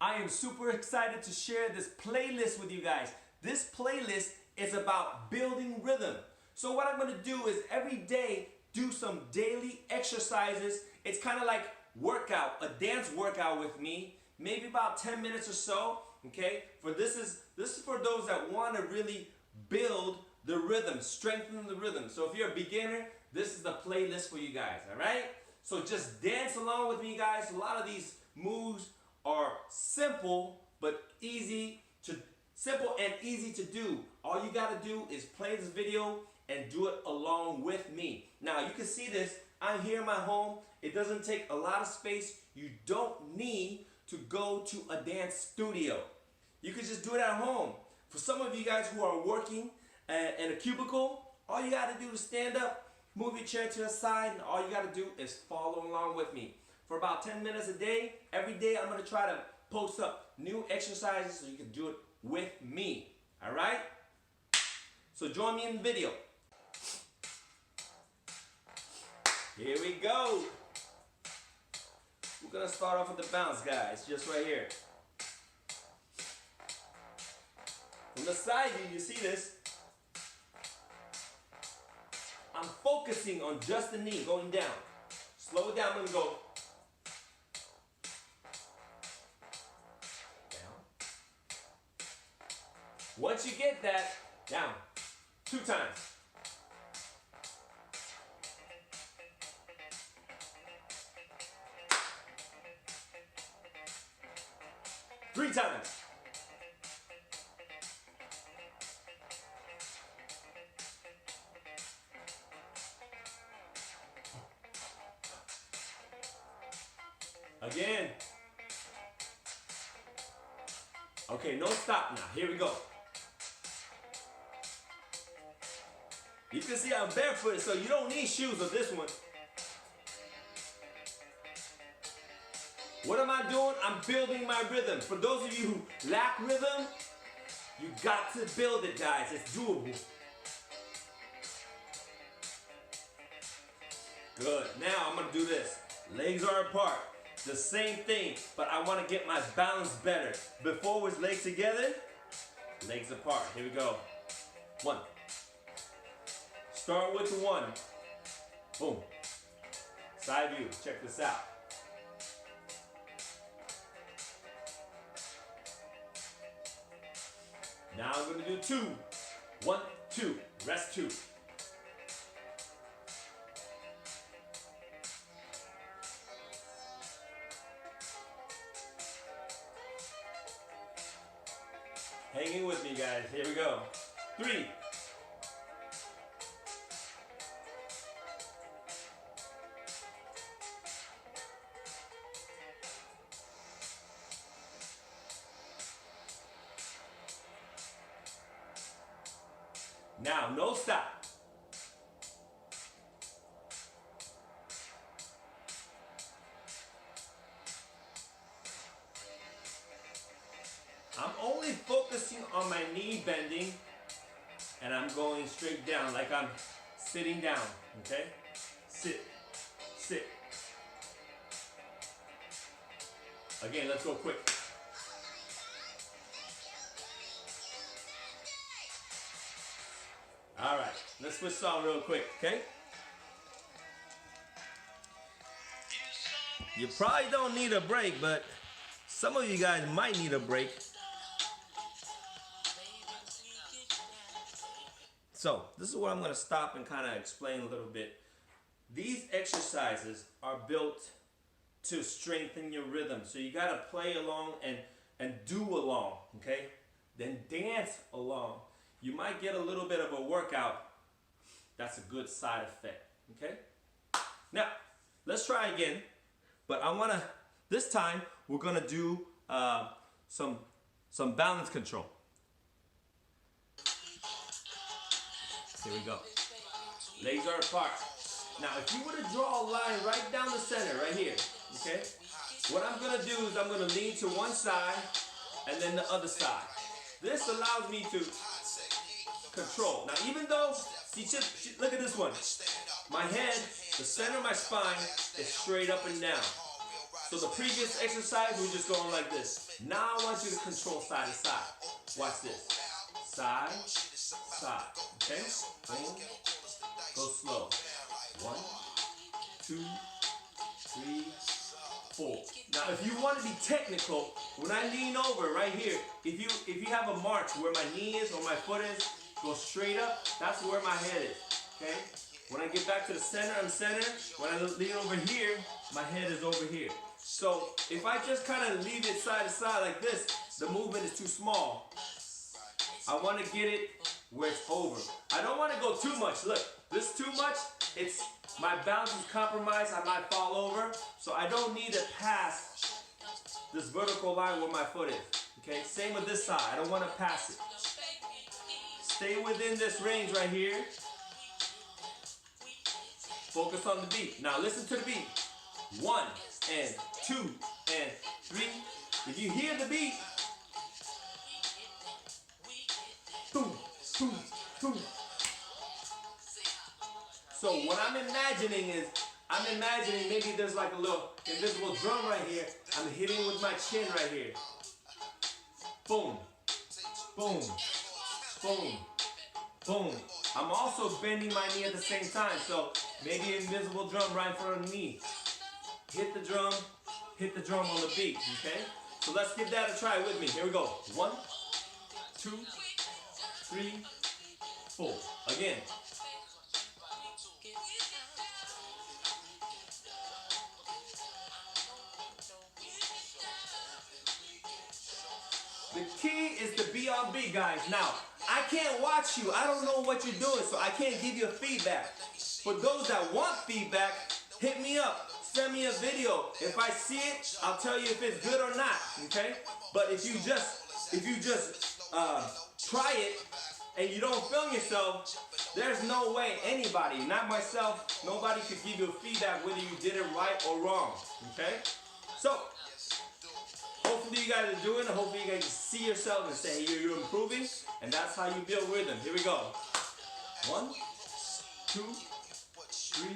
I am super excited to share this playlist with you guys. This playlist is about building rhythm. So what I'm going to do is every day do some daily exercises. It's kind of like workout, a dance workout with me, maybe about 10 minutes or so. Okay, this is for those that want to really build the rhythm, strengthen the rhythm. So if you're a beginner, this is the playlist for you guys. All right, so just dance along with me, guys. A lot of these moves are simple and easy to do. All you got to do is play this video and do it along with me. Now you can see this. I'm here in my home. It doesn't take a lot of space. You don't need to go to a dance studio. You can just do it at home. For some of you guys who are working in a cubicle, all you got to do is stand up, move your chair to the side, and all you got to do is follow along with me. For about 10 minutes a day, every day I'm going to try to post up new exercises so you can do it with me. All right? So join me in the video. Here we go. We're going to start off with the bounce, guys, just right here. From the side view, you see this. I'm focusing on just the knee going down. Slow it down, I'm going to go down. Once you get that, down. 2 times. Three times. Again. Okay, no stop now. Here we go. You can see I'm barefooted, so you don't need shoes with this one. What am I doing? I'm building my rhythm. For those of you who lack rhythm, you got to build it, guys. It's doable. Good. Now I'm going to do this. Legs are apart. The same thing, but I want to get my balance better. Before was legs together, legs apart. Here we go. 1. Start with the 1. Boom. Side view. Check this out. Now I'm going to do 2. 1, 2. Rest 2. Hanging with me, guys. Here we go. 3. Now, no stop. I'm only focusing on my knee bending, and I'm going straight down like I'm sitting down, okay? Sit, sit. Again, let's go quick. All right, let's switch song real quick, okay? You probably don't need a break, but some of you guys might need a break. So, this is where I'm going to stop and kind of explain a little bit. These exercises are built to strengthen your rhythm. So you got to play along and do along, okay? Then dance along. You might get a little bit of a workout. That's a good side effect, okay? Now, let's try again. But I want to, this time, we're going to do some balance control. Here we go. Legs are apart. Now, if you were to draw a line right down the center, right here, okay? What I'm going to do is I'm going to lean to one side and then the other side. This allows me to control. Now, even though, see, look at this one. My head, the center of my spine is straight up and down. So the previous exercise, we're just going like this. Now I want you to control side to side. Watch this. Side, side. Okay? Boom. Go slow. 1, 2, 3, 4. Now, if you want to be technical, when I lean over right here, if you have a march where my knee is or my foot is, go straight up. That's where my head is. Okay? When I get back to the center, I'm centered. When I lean over here, my head is over here. So if I just kind of leave it side to side like this, the movement is too small. I want to get it where it's over. I don't want to go too much. Look, this too much, it's my balance is compromised. I might fall over. So I don't need to pass this vertical line where my foot is. Okay, same with this side. I don't want to pass it. Stay within this range right here. Focus on the beat. Now listen to the beat. 1 and 2 and 3. If you hear the beat, boom, boom, boom. So what I'm imagining is, maybe there's like a little invisible drum right here. I'm hitting with my chin right here. Boom, boom, boom, boom. I'm also bending my knee at the same time. So maybe an invisible drum right in front of the knee. Hit the drum on the beat, okay? So let's give that a try with me. Here we go. 1, 2, 3, 4. Again. The key is to be on beat, guys. Now, I can't watch you. I don't know what you're doing, so I can't give you a feedback. For those that want feedback, hit me up. Send me a video. If I see it, I'll tell you if it's good or not. Okay? But if you just try it and you don't film yourself, there's no way anybody, not myself, nobody could give you a feedback whether you did it right or wrong. Okay? So hopefully you guys are doing it. Hopefully you guys see yourself and say, hey, you're improving. And that's how you build rhythm. Here we go. 1, 2, 3,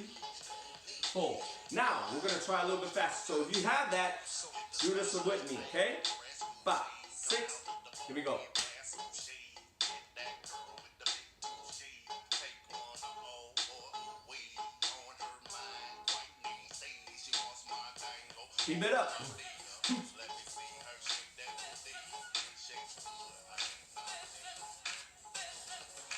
4. Now, we're going to try a little bit faster. So if you have that, do this with me, okay? 5, 6, here we go. Keep it up.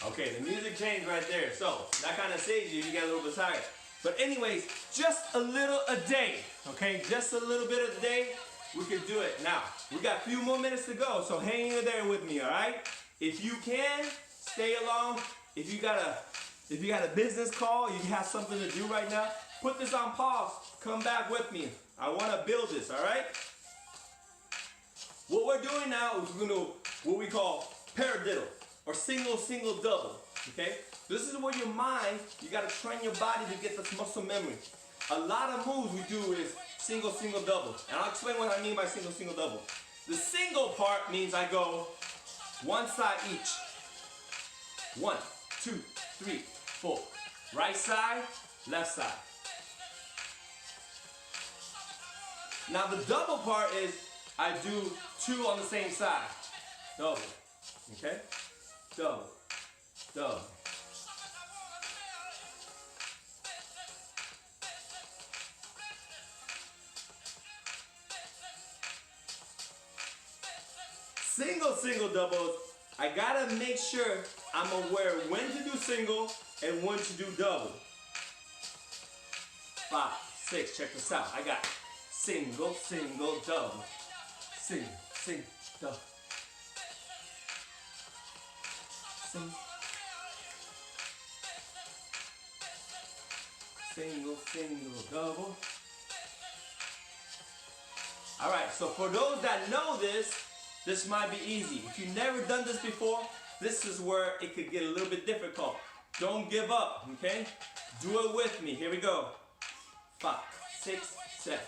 Okay, the music changed right there. So that kind of saves you if you get a little bit tired. But anyways, just a little a day, okay? Just a little bit a day, we can do it. Now, we got a few more minutes to go, so hang in there with me, all right? If you can, stay along. If you got a business call, you have something to do right now, put this on pause. Come back with me. I want to build this, all right? What we're doing now is we're going to do what we call paradiddle, or single, single, double, okay? This is where your mind, you got to train your body to get this muscle memory. A lot of moves we do is single, single, double. And I'll explain what I mean by single, single, double. The single part means I go one side each. 1, 2, 3, 4. Right side, left side. Now the double part is I do 2 on the same side. Double, okay? Double, double. Single, single, doubles, I gotta make sure I'm aware when to do single and when to do double. 5, 6, check this out. I got single, single, double. Single, single, double. Single, single, double. All right, so for those that know this might be easy. If you've never done this before, this is where it could get a little bit difficult. Don't give up, okay? Do it with me. Here we go. 5, 6, 7.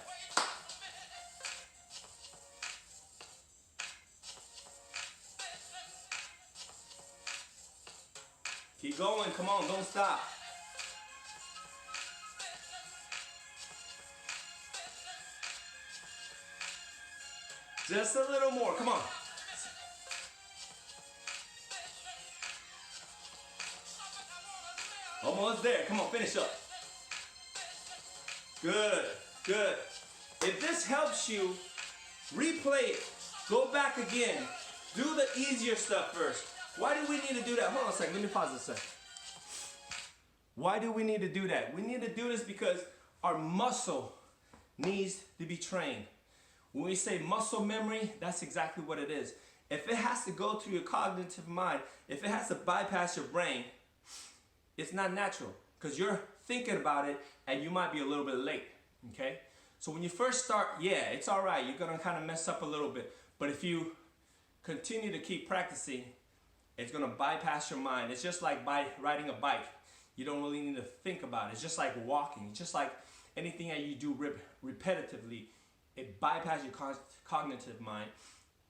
Keep going. Come on, don't stop. Just a little more. Come on. Almost there. Come on, finish up. Good, good. If this helps you, replay it. Go back again. Do the easier stuff first. Why do we need to do that? Hold on a second. Let me pause this a second. Why do we need to do that? We need to do this because our muscle needs to be trained. When we say muscle memory, that's exactly what it is. If it has to go through your cognitive mind, if it has to bypass your brain, it's not natural because you're thinking about it and you might be a little bit late, okay? So when you first start, yeah, it's all right. You're gonna kind of mess up a little bit. But if you continue to keep practicing, it's gonna bypass your mind. It's just like riding a bike. You don't really need to think about it. It's just like walking. It's just like anything that you do repetitively, it bypasses your cognitive mind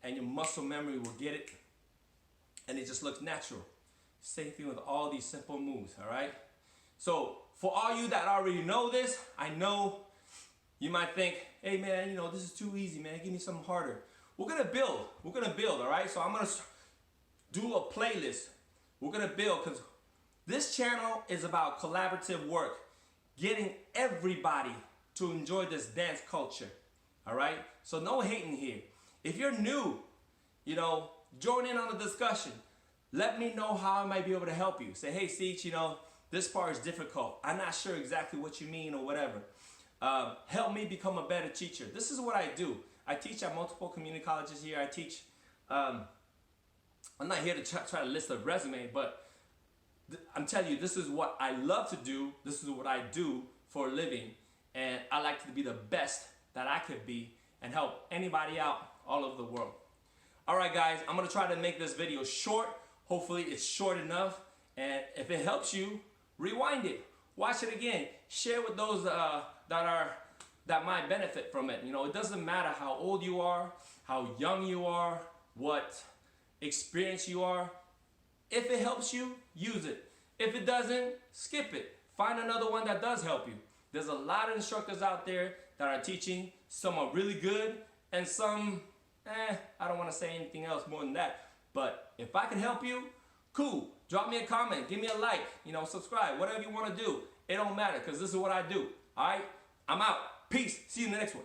and your muscle memory will get it and it just looks natural. Same thing with all these simple moves, all right? So for all you that already know this, I know you might think, hey man, you know, this is too easy, man. Give me something harder. We're gonna build, all right? So I'm gonna do a playlist. We're gonna build because this channel is about collaborative work, getting everybody to enjoy this dance culture, all right? So no hating here. If you're new, you know, join in on the discussion. Let me know how I might be able to help you. Say, hey, Ceech, you know, this part is difficult. I'm not sure exactly what you mean or whatever. Help me become a better teacher. This is what I do. I teach at multiple community colleges here. I teach, I'm not here to try to list a resume, but I'm telling you, this is what I love to do. This is what I do for a living. And I like to be the best that I could be and help anybody out all over the world. All right, guys, I'm gonna try to make this video short. Hopefully it's short enough. And if it helps you, rewind it. Watch it again. Share with those that might benefit from it. You know, it doesn't matter how old you are, how young you are, what experience you are. If it helps you, use it. If it doesn't, skip it. Find another one that does help you. There's a lot of instructors out there that are teaching. Some are really good and some, I don't want to say anything else more than that. But if I can help you, cool. Drop me a comment, give me a like, you know, subscribe, whatever you want to do. It don't matter because this is what I do. All right, I'm out. Peace. See you in the next one.